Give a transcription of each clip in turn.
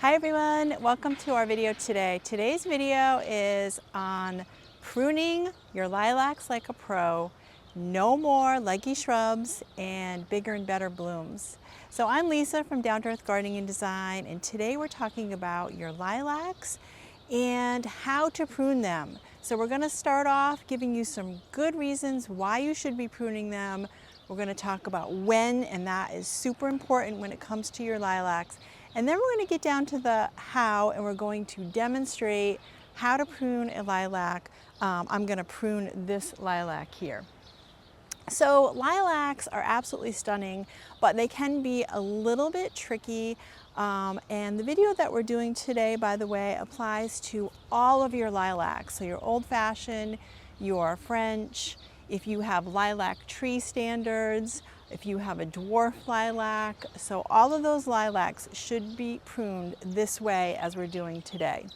Hi everyone, welcome to our video today. Today's video is on pruning your lilacs like a pro, no more leggy shrubs, and bigger and better blooms. So I'm Lisa from Down to Earth Gardening and Design, and today we're talking about your lilacs and how to prune them. So we're going to start off giving you some good reasons why you should be pruning them. We're going to talk about when, and that is super important when it comes to your lilacs. And then we're going to get down to the how, and we're going to demonstrate how to prune a lilac. I'm going to prune this lilac here. So lilacs are absolutely stunning, but they can be a little bit tricky. And the video that we're doing today, by the way, applies to all of your lilacs. So your old-fashioned, your French, if you have lilac tree standards, if you have a dwarf lilac. So all of those lilacs should be pruned this way as we're doing today.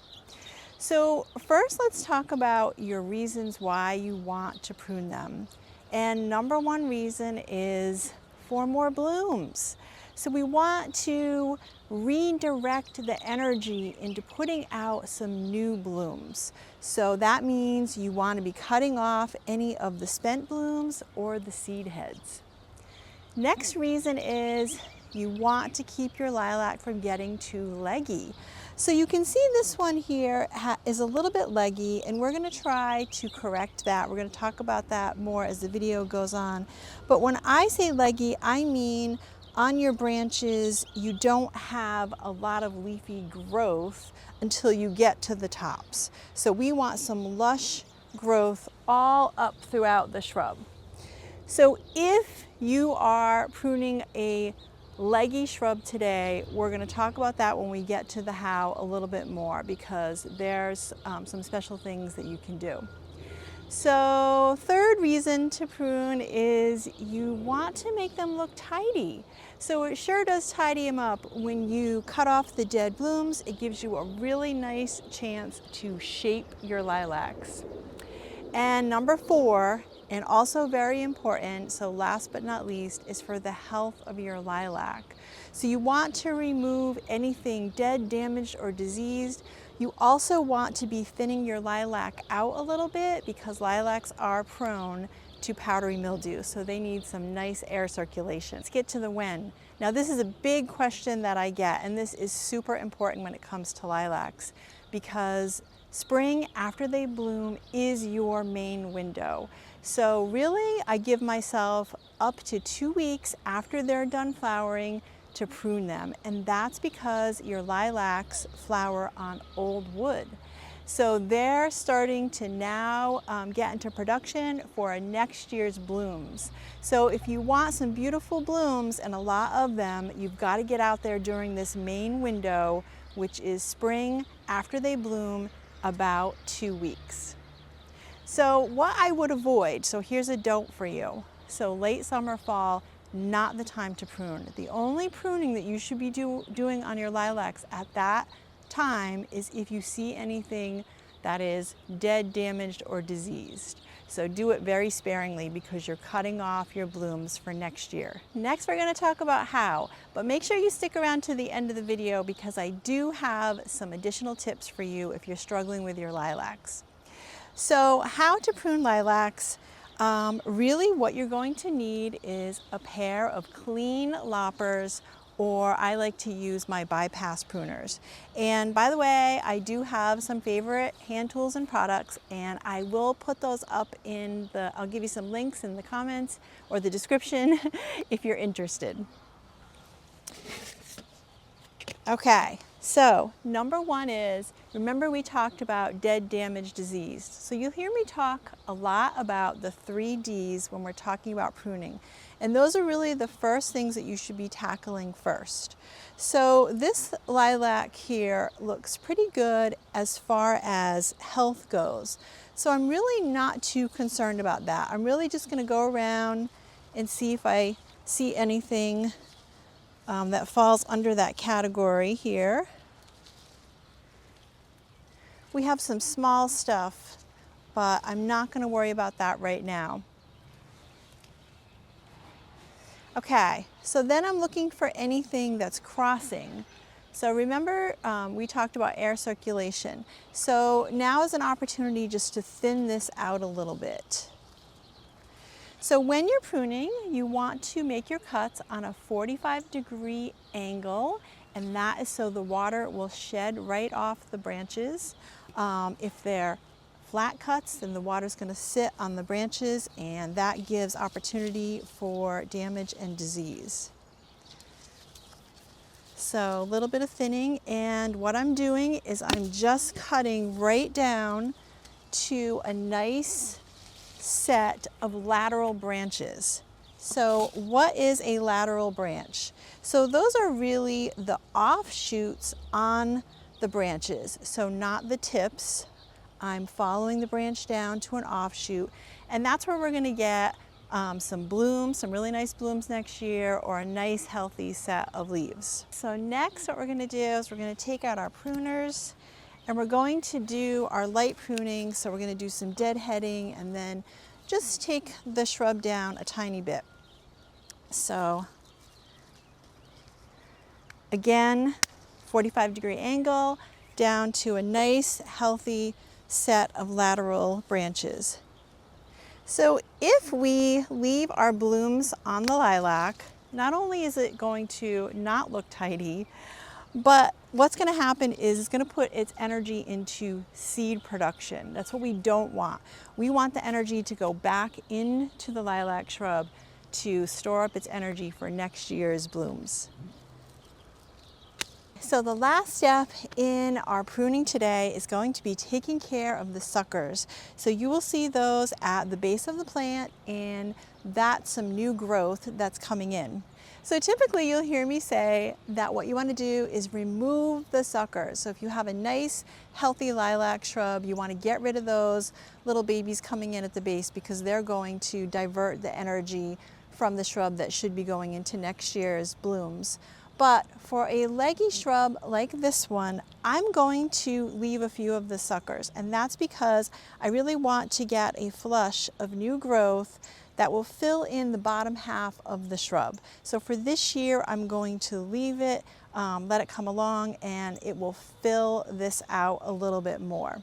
So first, let's talk about your reasons why you want to prune them. And number one reason is for more blooms. So we want to redirect the energy into putting out some new blooms. So that means you want to be cutting off any of the spent blooms or the seed heads. Next reason is you want to keep your lilac from getting too leggy. So you can see this one here is a little bit leggy, and we're going to try to correct that. We're going to talk about that more as the video goes on. But when I say leggy, I mean on your branches you don't have a lot of leafy growth until you get to the tops. So we want some lush growth all up throughout the shrub. So if you are pruning a leggy shrub today, we're going to talk about that when we get to the how a little bit more, because there's some special things that you can do. So third reason to prune is you want to make them look tidy. So it sure does tidy them up. When you cut off the dead blooms, it gives you a really nice chance to shape your lilacs. And number four, and also very important, so last but not least, is for the health of your lilac. So you want to remove anything dead, damaged, or diseased. You also want to be thinning your lilac out a little bit, because lilacs are prone to powdery mildew, so they need some nice air circulation. Let's get to the when. Now this is a big question that I get, and this is super important when it comes to lilacs, because spring after they bloom is your main window. So really, I give myself up to 2 weeks after they're done flowering to prune them. And that's because your lilacs flower on old wood. So they're starting to now get into production for next year's blooms. So if you want some beautiful blooms, and a lot of them, you've got to get out there during this main window, which is spring after they bloom, about 2 weeks. So what I would avoid, so here's a don't for you. So late summer, fall, not the time to prune. The only pruning that you should be doing on your lilacs at that time is if you see anything that is dead, damaged, or diseased. So do it very sparingly, because you're cutting off your blooms for next year. Next, we're going to talk about how, but make sure you stick around to the end of the video, because I do have some additional tips for you if you're struggling with your lilacs. So how to prune lilacs, really what you're going to need is a pair of clean loppers, or I like to use my bypass pruners. And by the way, I do have some favorite hand tools and products, and I will put those up in the, I'll give you some links in the comments or the description if you're interested. Okay, so number one is, remember we talked about dead, damaged, diseased. So you'll hear me talk a lot about the 3 Ds when we're talking about pruning. And those are really the first things that you should be tackling first. So this lilac here looks pretty good as far as health goes. So I'm really not too concerned about that. I'm really just going to go around and see if I see anything that falls under that category here. We have some small stuff, but I'm not going to worry about that right now. Okay, so then I'm looking for anything that's crossing. So remember, we talked about air circulation. So now is an opportunity just to thin this out a little bit. So when you're pruning, you want to make your cuts on a 45-degree angle, and that is so the water will shed right off the branches. If they're flat cuts, then the water is going to sit on the branches, and that gives opportunity for damage and disease. So a little bit of thinning, and what I'm doing is I'm just cutting right down to a nice set of lateral branches. So what is a lateral branch? So those are really the offshoots on the branches, so not the tips. I'm following the branch down to an offshoot, and that's where we're going to get some blooms, some really nice blooms next year, or a nice healthy set of leaves. So next what we're going to do is we're going to take out our pruners, and we're going to do our light pruning. So we're going to do some deadheading and then just take the shrub down a tiny bit. So again, 45-degree angle down to a nice healthy set of lateral branches. So if we leave our blooms on the lilac, not only is it going to not look tidy, but what's going to happen is it's going to put its energy into seed production. That's what we don't want. We want the energy to go back into the lilac shrub to store up its energy for next year's blooms. So the last step in our pruning today is going to be taking care of the suckers. So you will see those at the base of the plant, and that's some new growth that's coming in. So typically you'll hear me say that what you want to do is remove the suckers. So if you have a nice healthy lilac shrub, you want to get rid of those little babies coming in at the base, because they're going to divert the energy from the shrub that should be going into next year's blooms. But for a leggy shrub like this one, I'm going to leave a few of the suckers, and that's because I really want to get a flush of new growth that will fill in the bottom half of the shrub. So for this year, I'm going to leave it, let it come along, and it will fill this out a little bit more.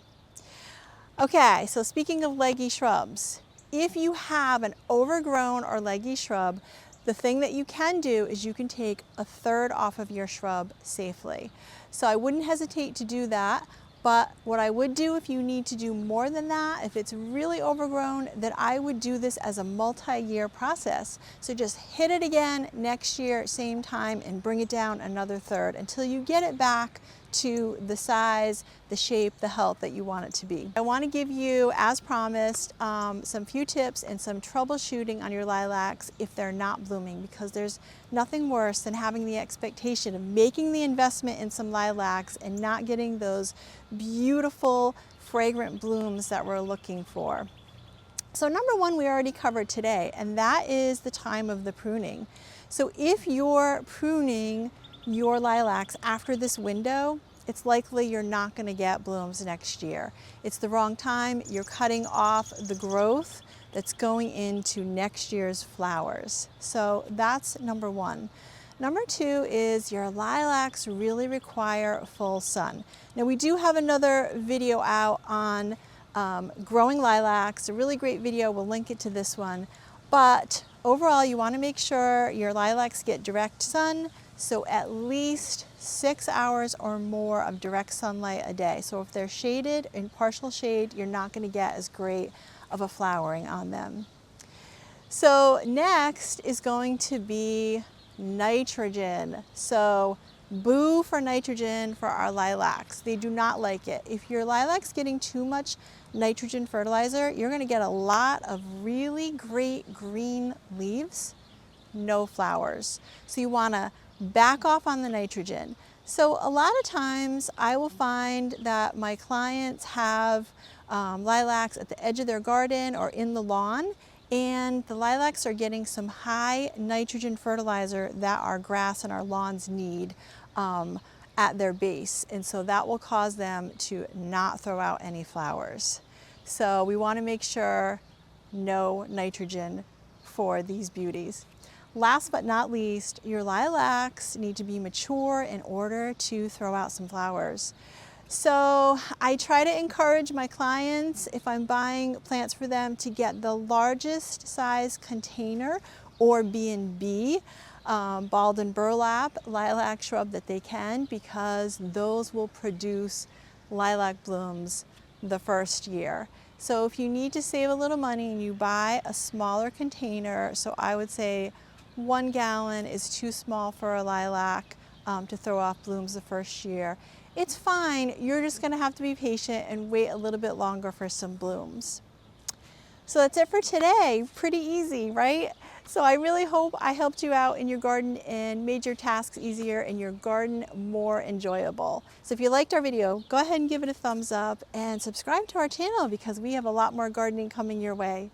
Okay, so speaking of leggy shrubs, if you have an overgrown or leggy shrub, the thing that you can do is you can take a third off of your shrub safely. So I wouldn't hesitate to do that. But what I would do if you need to do more than that, if it's really overgrown, then I would do this as a multi-year process. So just hit it again next year, same time, and bring it down another third until you get it back to the size, the shape, the health that you want it to be. I want to give you, as promised, some few tips and some troubleshooting on your lilacs if they're not blooming, because there's nothing worse than having the expectation of making the investment in some lilacs and not getting those beautiful, fragrant blooms that we're looking for. So number one, we already covered today, and that is the time of the pruning. So if you're pruning your lilacs after this window, it's likely you're not going to get blooms next year. It's the wrong time. You're cutting off the growth that's going into next year's flowers. So that's number one. Number two is your lilacs really require full sun. Now we do have another video out on growing lilacs, a really great video. We'll link it to this one. But overall, you want to make sure your lilacs get direct sun. So at least 6 hours or more of direct sunlight a day. So if they're shaded, in partial shade, you're not going to get as great of a flowering on them. So next is going to be nitrogen. So boo for nitrogen for our lilacs. They do not like it. If your lilac's getting too much nitrogen fertilizer, you're going to get a lot of really great green leaves, no flowers. So you want to back off on the nitrogen. So a lot of times I will find that my clients have lilacs at the edge of their garden or in the lawn, and the lilacs are getting some high nitrogen fertilizer that our grass and our lawns need at their base, and so that will cause them to not throw out any flowers. So we want to make sure no nitrogen for these beauties. Last but not least, your lilacs need to be mature in order to throw out some flowers. So I try to encourage my clients, if I'm buying plants for them, to get the largest size container or B&B, balled and burlap lilac shrub that they can, because those will produce lilac blooms the first year. So if you need to save a little money and you buy a smaller container, so I would say 1 gallon is too small for a lilac to throw off blooms the first year. It's fine, you're just gonna have to be patient and wait a little bit longer for some blooms. So that's it for today. Pretty easy, right? So I really hope I helped you out in your garden and made your tasks easier and your garden more enjoyable. So if you liked our video, go ahead and give it a thumbs up and subscribe to our channel, because we have a lot more gardening coming your way.